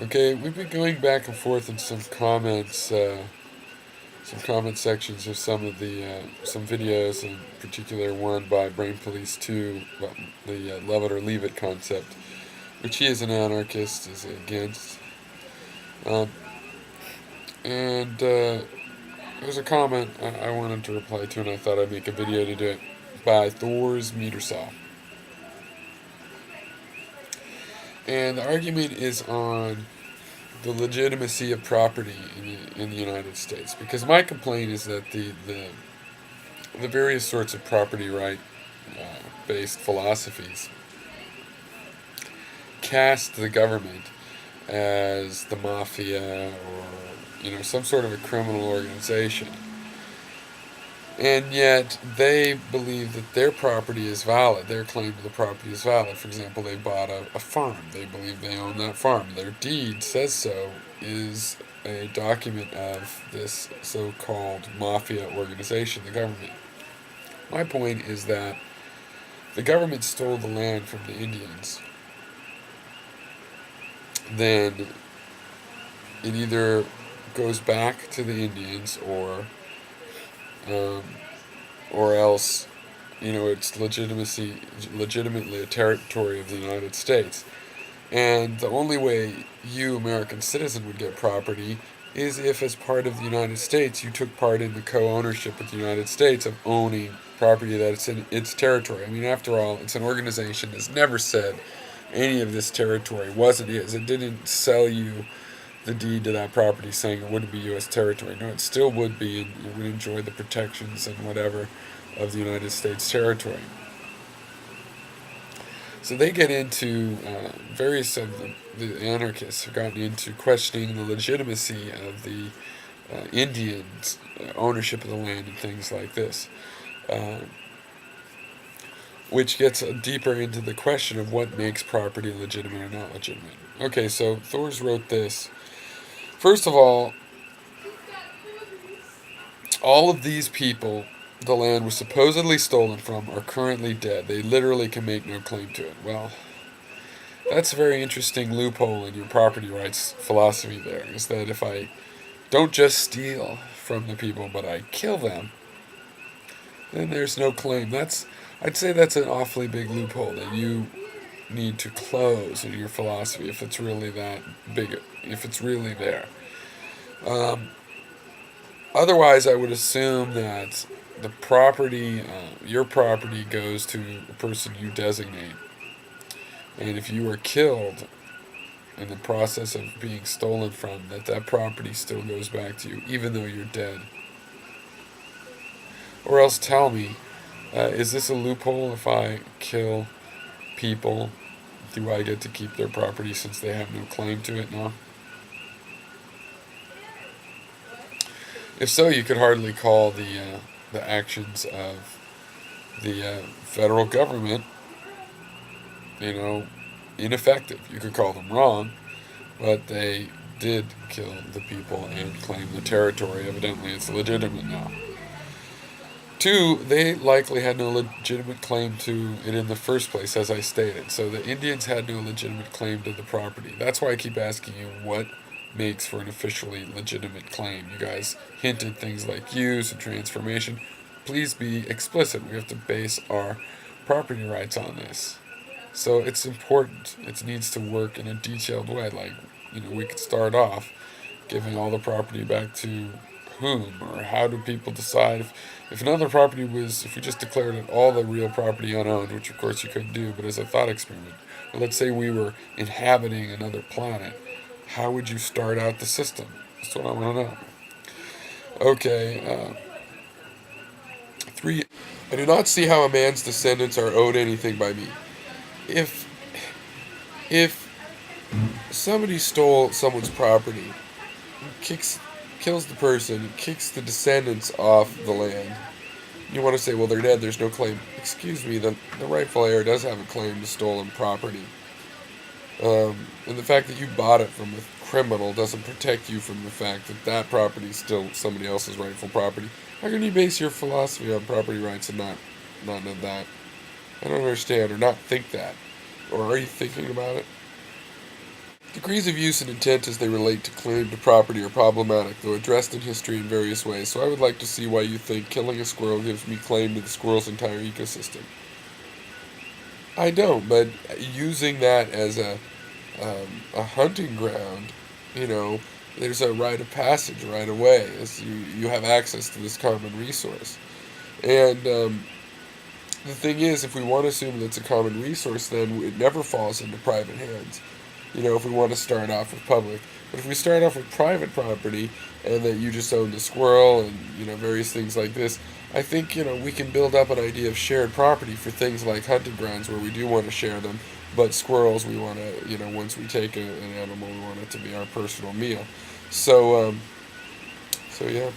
Okay, we've been going back and forth in some comment sections of some videos, in particular one by Brain Police 2, about the love it or leave it concept, which he is an anarchist, is against. Um, and there's a comment I wanted to reply to, and I thought I'd make a video to do it, by thorsmitersaw. And the argument is on the legitimacy of property in the United States. Because my complaint is that the various sorts of property right based philosophies cast the government as the mafia or some sort of a criminal organization. And yet they believe that their property is valid. Their claim to the property is valid. For example, they bought a farm. They believe they own that farm. Their deed says so, is a document of this so-called mafia organization, the government. My point is that the government stole the land from the Indians. Then it either goes back to the Indians um, or else, it's legitimately a territory of the United States. And the only way you, American citizen, would get property is if, as part of the United States, you took part in the co-ownership with the United States of owning property that's in its territory. I mean, after all, it's an organization that's never said any of this territory was it is. It didn't sell you the deed to that property saying it wouldn't be U.S. territory. No, it still would be, and it would enjoy the protections and whatever of the United States territory. So they get into, various of the anarchists have gotten into questioning the legitimacy of the Indians' ownership of the land and things like this, uh, which gets deeper into the question of what makes property legitimate or not legitimate. Okay, so Thors wrote this. First of all of these people the land was supposedly stolen from are currently dead. They literally can make no claim to it. Well, that's a very interesting loophole in your property rights philosophy there, is that if I don't just steal from the people, but I kill them, then there's no claim. I'd say that's an awfully big loophole that you need to close in your philosophy if it's really that big, if it's really there. Um, Otherwise, I would assume that the property, your property, goes to the person you designate. And if you are killed in the process of being stolen from, that property still goes back to you, even though you're dead. Or else tell me, is this a loophole? If I kill people, do I get to keep their property since they have no claim to it now? If so, you could hardly call the actions of the federal government, ineffective. You could call them wrong, but they did kill the people and claim the territory. Evidently, it's legitimate now. Two, they likely had no legitimate claim to it in the first place, as I stated. So the Indians had no legitimate claim to the property. That's why I keep asking you what makes for an officially legitimate claim. You guys hinted things like use and transformation. Please be explicit. We have to base our property rights on this. So it's important. It needs to work in a detailed way. Like, we could start off giving all the property back to whom, or how do people decide if another property was, if we just declared it all the real property unowned, which of course you couldn't do, but as a thought experiment. Or let's say we were inhabiting another planet. How would you start out the system? That's what I want to know. Okay, 3. I do not see how a man's descendants are owed anything by me. If if somebody stole someone's property, kills the person, kicks the descendants off the land, you want to say, well, they're dead, there's no claim. Excuse me, the rightful heir does have a claim to stolen property. And the fact that you bought it from a criminal doesn't protect you from the fact that property is still somebody else's rightful property. How can you base your philosophy on property rights and not know that? I don't understand, or not think that. Or are you thinking about it? Degrees of use and intent as they relate to claim to property are problematic, though addressed in history in various ways, so I would like to see why you think killing a squirrel gives me claim to the squirrel's entire ecosystem. I don't, but using that as a hunting ground, you know, there's a rite of passage right away, as you have access to this common resource. And the thing is, if we want to assume that it's a common resource, then it never falls into private hands. If we want to start off with public. But if we start off with private property and that you just own the squirrel and, various things like this, I think, we can build up an idea of shared property for things like hunting grounds where we do want to share them, but squirrels we want to, once we take an animal, we want it to be our personal meal. So, yeah.